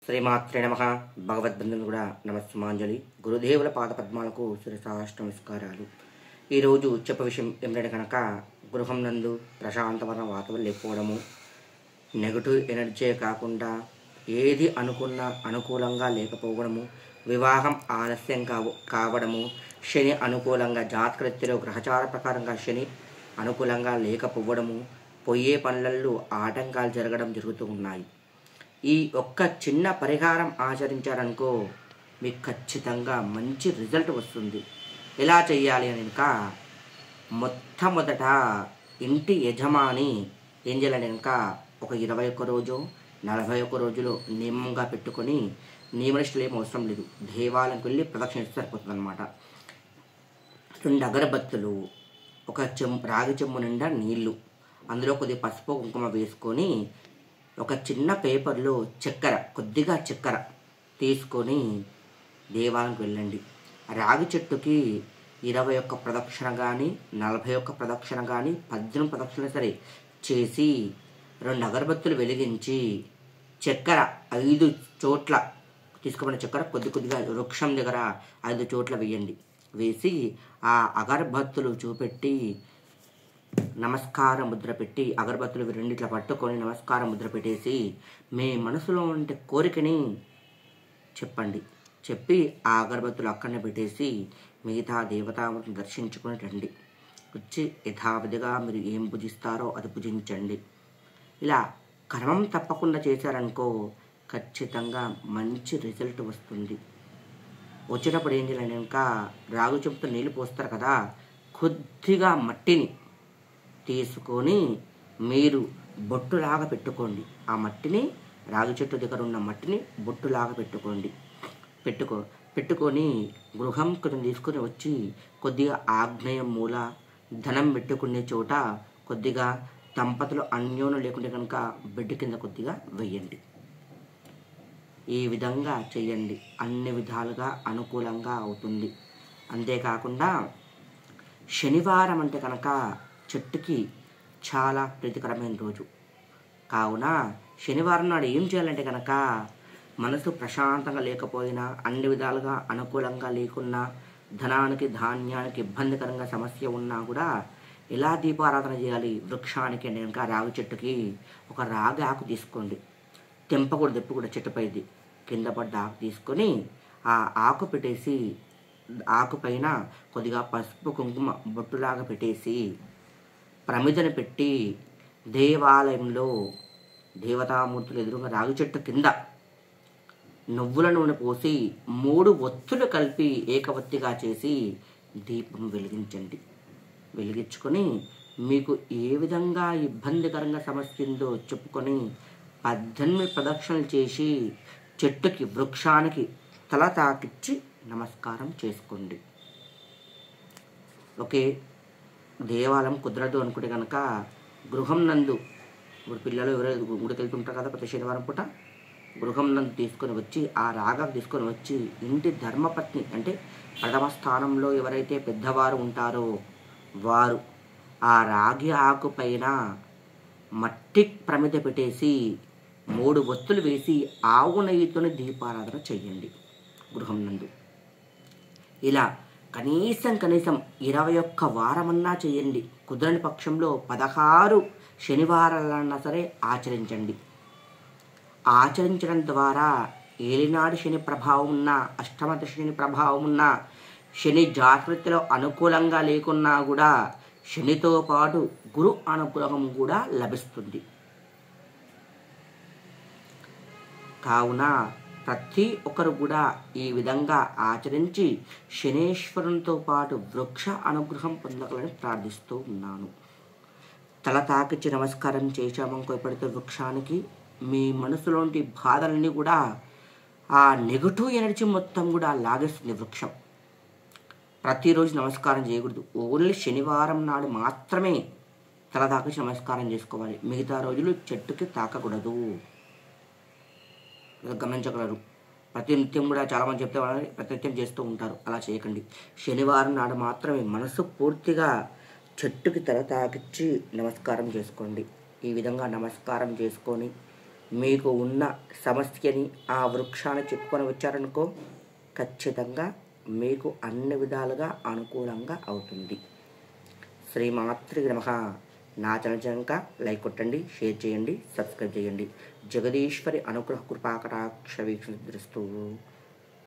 శ్రీమాత్రే నమః. భగవద్బంధువులు కూడా నమస్సుమాంజలి. గురుదేవుల పాద పద్మాలకు శిరసాష్ట నమస్కారాలు. ఈరోజు చెప్పే విషయం ఏమిటంటే కనుక, గృహం నందు ప్రశాంతమైన వాతావరణం లేకపోవడము, నెగటివ్ ఎనర్జీ కాకుండా ఏది అనుకూలంగా లేకపోవడము, వివాహం ఆలస్యం కావడము, శని అనుకూలంగా జాతకరీత్యలో గ్రహచార ప్రకారంగా శని అనుకూలంగా లేకపోవడము, పోయే పనులలో ఆటంకాలు జరుగుతూ ఉన్నాయి. ఈ ఒక్క చిన్న పరిహారం ఆచరించారనుకో మీకు ఖచ్చితంగా మంచి రిజల్ట్ వస్తుంది. ఎలా చేయాలి అని కనుక, మొట్టమొదట ఇంటి యజమాని ఏం చేయాలని కనుక ఒక 21 రోజు 41 రోజులు నియమంగా పెట్టుకొని, నియమనిష్టలు ఏం అవసరం లేదు, దేవాలయంకి వెళ్ళి ప్రదక్షిణ ఇస్తే సరిపోతుంది అనమాట. 2 అగరబత్తులు, ఒక రాగి చెంబు నిండా నీళ్లు, అందులో కొద్దిగా పసుపు కుంకుమ వేసుకొని, ఒక చిన్న పేపర్లో కొద్దిగా చక్కెర తీసుకొని దేవాలయానికి వెళ్ళండి. రాగి చెట్టుకి 21 ప్రదక్షిణ కానీ 41 ప్రదక్షిణ కానీ 18 ప్రదక్షిణ సరే చేసి 2 అగరబత్తులు వెలిగించి చక్కెర 5 చోట్ల తీసుకున్న చక్కెర కొద్దిగా వృక్షం దగ్గర 5 చోట్ల వేయండి. వేసి ఆ అగరబత్తులు చూపెట్టి నమస్కార ముద్ర పెట్టి, అగరబత్తులు రెండిట్లా పట్టుకొని నమస్కార ముద్ర పెట్టేసి మీ మనసులో ఉండే కోరికని చెప్పి ఆ అగరబత్తులు అక్కడనే పెట్టేసి మిగతా దేవతామూర్తిని దర్శించుకొని రండి. వచ్చి యథావిధిగా మీరు ఏం పూజిస్తారో అది పూజించండి. ఇలా క్రమం తప్పకుండా చేశారనుకో ఖచ్చితంగా మంచి రిజల్ట్ వస్తుంది. వచ్చేటప్పుడు ఏం చేయాలంటే ఇంకా రాగు చెంపుతో నీళ్ళు పోస్తారు కదా, కొద్దిగా మట్టిని తీసుకొని మీరు బొట్టులాగా పెట్టుకోండి. ఆ మట్టిని, రాగి చెట్టు దగ్గర ఉన్న మట్టిని బొట్టులాగా పెట్టుకొని గృహం కొంచెం తీసుకొని వచ్చి కొద్దిగా ఆగ్నేయ మూల, ధనం పెట్టుకునే చోట కొద్దిగా దంపతులు అన్యోన్యం లేకుంటే కనుక బెడ్ కింద కొద్దిగా వేయండి. ఈ విధంగా చేయండి, అన్ని విధాలుగా అనుకూలంగా అవుతుంది. అంతేకాకుండా శనివారం అంటే కనుక చెట్టుకి చాలా ప్రీతికరమైన రోజు కావున శనివారం నాడు ఏం చేయాలంటే కనుక, మనసు ప్రశాంతంగా లేకపోయినా, అన్ని విధాలుగా అనుకూలంగా లేకున్నా, ధనానికి ధాన్యానికి ఇబ్బందికరంగా సమస్య ఉన్నా కూడా ఎలా దీపారాధన చేయాలి? వృక్షానికి అంటే కనుక రాగి చెట్టుకి ఒక రాగి ఆకు తీసుకోండి, తెంపకూడదు ఎప్పుడు కూడా, చెట్టుపైది కింద పడ్డ ఆకు తీసుకొని ఆ ఆకు పెట్టేసి, ఆకు పైన కొద్దిగా పసుపు కుంకుమ బొట్టులాగా పెట్టేసి ప్రమిదను పెట్టి దేవాలయంలో దేవతామూర్తులు ఎదురుగా రాగి చెట్టు కింద నువ్వుల నూనె పోసి 3 ఒత్తులు కలిపి ఏకవత్తిగా చేసి దీపం వెలిగించుకొని మీకు ఏ విధంగా ఇబ్బందికరంగా సమస్య ఉందో చెప్పుకొని 18 ప్రదక్షిణలు చేసి చెట్టుకి, వృక్షానికి తల తాకిచ్చి నమస్కారం చేసుకోండి. ఓకే, దేవాలయం కుదరదు అనుకుంటే కనుక గృహం నందు, ఇప్పుడు పిల్లలు ఎవరైనా గుడికి వెళ్తుంటారు కదా ప్రతి శనివారం పూట, గృహం నందు తీసుకొని వచ్చి ఆ రాగాకు తీసుకొని వచ్చి ఇంటి ధర్మపత్ని అంటే ప్రథమ స్థానంలో ఎవరైతే పెద్దవారు ఉంటారో వారు ఆ రాగి ఆకు పైన మట్టి ప్రమిద పెట్టేసి 3 ఒత్తులు వేసి ఆవు నెయ్యితోని దీపారాధన చెయ్యండి గృహం నందు. ఇలా కనీసం 21 వారమన్నా చేయండి. కుదరని పక్షంలో 16 శనివారాలన్నా సరే ఆచరించండి. ఆచరించడం ద్వారా ఏలినాడు శని ప్రభావం ఉన్నా, అష్టమ శని ప్రభావం ఉన్నా, శని జాతకరీత్యలో అనుకూలంగా లేకున్నా కూడా శనితో పాటు గురు అనుగ్రహం కూడా లభిస్తుంది. కావున ప్రతి ఒక్కరు కూడా ఈ విధంగా ఆచరించి శనేశ్వరునితో పాటు వృక్ష అనుగ్రహం పొందగలని ప్రార్థిస్తూ ఉన్నాను. తల తాకిచ్చి నమస్కారం చేశామనుకో ఎప్పుడైతే వృక్షానికి, మీ మనసులోని బాధలన్నీ కూడా, ఆ నెగటివ్ ఎనర్జీ మొత్తం కూడా లాగేస్తుంది వృక్షం. ప్రతిరోజు నమస్కారం చేయకూడదు, ఓన్లీ శనివారం నాడు మాత్రమే తల తాకిచ్చి నమస్కారం చేసుకోవాలి. మిగతా రోజులు చెట్టుకి తాకకూడదు, గమనించగలరు. ప్రతినిత్యం కూడా చాలామంది చెప్తే వాళ్ళని ప్రతినిత్యం చేస్తూ ఉంటారు, అలా చేయకండి. శనివారం నాడు మాత్రమే మనసు పూర్తిగా చెట్టుకి తల తాకిచ్చి నమస్కారం చేసుకోండి. ఈ విధంగా నమస్కారం చేసుకొని మీకు ఉన్న సమస్యని ఆ వృక్షాన్ని చెప్పుకొని వచ్చారనుకో, ఖచ్చితంగా మీకు అన్ని విధాలుగా అనుకూలంగా అవుతుంది. శ్రీమాత్రి నమః. నా ఛానల్ కనుక లైక్ కొట్టండి, షేర్ చేయండి, సబ్స్క్రైబ్ చేయండి. జగదీశ్వరి అనుగ్రహ కృపాకటాక్ష వీక్షణ దృస్తూ.